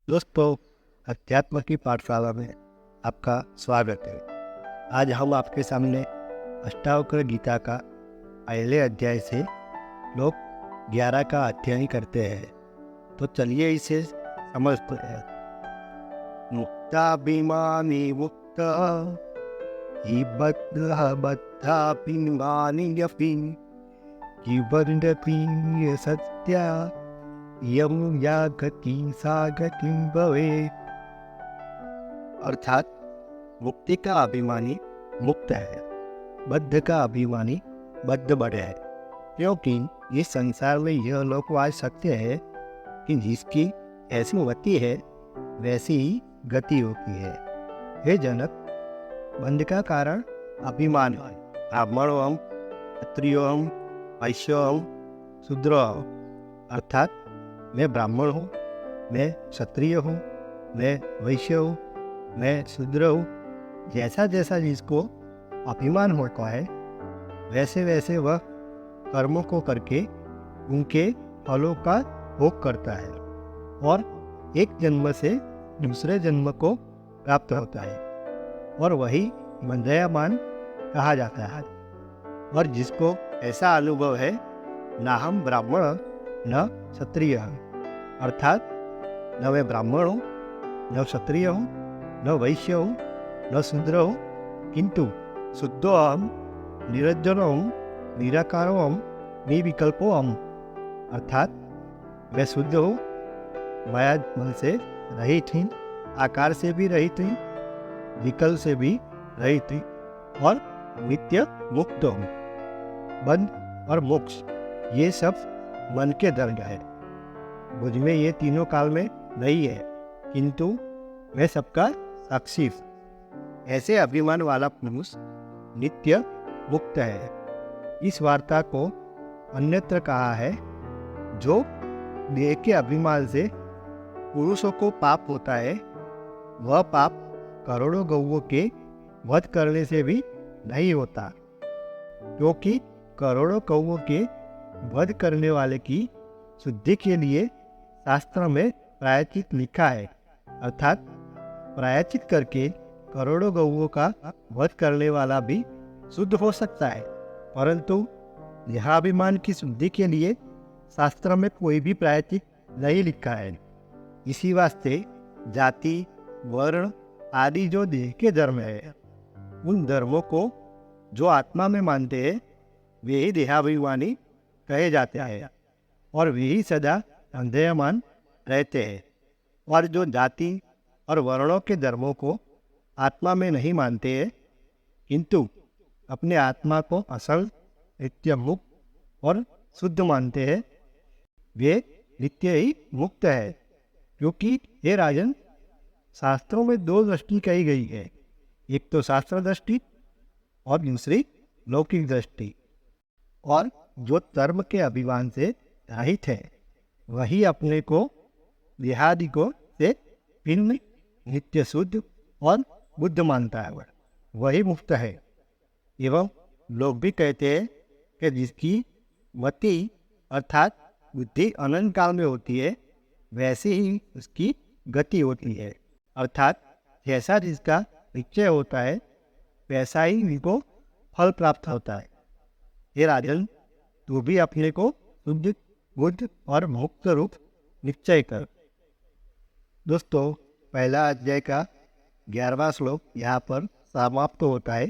दोस्तों, अध्यात्म की पाठशाला में आपका स्वागत है। आज हम आपके सामने अष्टावक्र गीता का पहले अध्याय से श्लोक 11 का अध्ययन करते हैं। तो चलिए इसे समझते हैं। मुक्ताभिमानी मुक्त हि बद्ध बद्धाभिमानी यपिन जीवन्ति सत्या यम या गति सा गति भवे। अर्थात मुक्ति का अभिमानी मुक्त है, बद्ध का अभिमानी बद्ध बड़े है, क्योंकि इस संसार में यह लोकवाद सत्य है कि जिसकी ऐसी गति है वैसी ही गति होती है। हे जनक, बंध का कारण अभिमान है। ब्राह्मणो हम, क्षत्रियो हम, वैश्यो हम, शूद्रो हम। अर्थात मैं ब्राह्मण हूँ, मैं क्षत्रिय हूँ, मैं वैश्य हूँ, मैं शूद्र हूँ। जैसा जैसा जिसको अभिमान होता है वैसे वैसे वह कर्मों को करके उनके फलों का भोग करता है और एक जन्म से दूसरे जन्म को प्राप्त होता है और वही बंधयामान कहा जाता है। और जिसको ऐसा अनुभव है, ना हम ब्राह्मण न क्षत्रिय हूँ, अर्थात न मैं ब्राह्मण हूँ, न क्षत्रिय हूँ, न वैश्य हूँ, न शूद्र हूँ, किंतु शुद्धो अहम, निरंजनो हूँ, निराकारो हम, निर्विकल्पो हम। अर्थात मैं शुद्ध हूँ, माया मन से रहित हूँ, आकार से भी रहित हूँ, विकल्प से भी रहित हूँ और नित्य मुक्त हूँ। बंध और मोक्ष ये सब मन के दर्द है। मुझ में ये तीनों काल में नहीं है, किंतु मैं सबका साक्षी हूँ। ऐसे अभिमान वाला पुरुष नित्य मुक्त है। इस वार्ता को अन्यत्र कहा है, जो देह के अभिमान से पुरुषों को पाप होता है, वह पाप करोड़ों गौओं के वध करने से भी नहीं होता, क्योंकि करोड़ों गौओं के वध करने वाले की शुद्धि के लिए शास्त्र में प्रायश्चित लिखा है। अर्थात प्रायश्चित करके करोड़ों गौओं का वध करने वाला भी शुद्ध हो सकता है, परंतु देहाभिमान की शुद्धि के लिए शास्त्र में कोई भी प्रायश्चित नहीं लिखा है। इसी वास्ते जाति, वर्ण आदि जो देह के धर्म है, उन धर्मों को जो आत्मा में मानते हैं वे ही देहाभिमानी कहे जाते हैं और वे ही सदा बंधयमान रहते हैं। और जो जाति और वर्णों के धर्मों को आत्मा में नहीं मानते हैं, किंतु अपने आत्मा को असल, नित्य मुक्त और शुद्ध मानते हैं, वे नित्य ही मुक्त है। क्योंकि हे राजन, शास्त्रों में दो दृष्टि कही गई है, एक तो शास्त्र दृष्टि और दूसरी लौकिक दृष्टि। और जो कर्म के अभिमान से रहित है वही अपने को देहादि को से भिन्न, नित्य शुद्ध और बुद्ध मानता है, वही मुक्त है। एवं लोग भी कहते हैं कि जिसकी मति अर्थात बुद्धि अनंत काल में होती है, वैसे ही उसकी गति होती है। अर्थात जैसा जिसका निश्चय होता है वैसा ही उनको फल प्राप्त होता है। हे राजन, तू भी अपने को शुद्ध, बुद्ध और मुक्त रूप निश्चय कर। दोस्तों, पहला अध्याय का 11वां श्लोक यहाँ पर समाप्त होता है।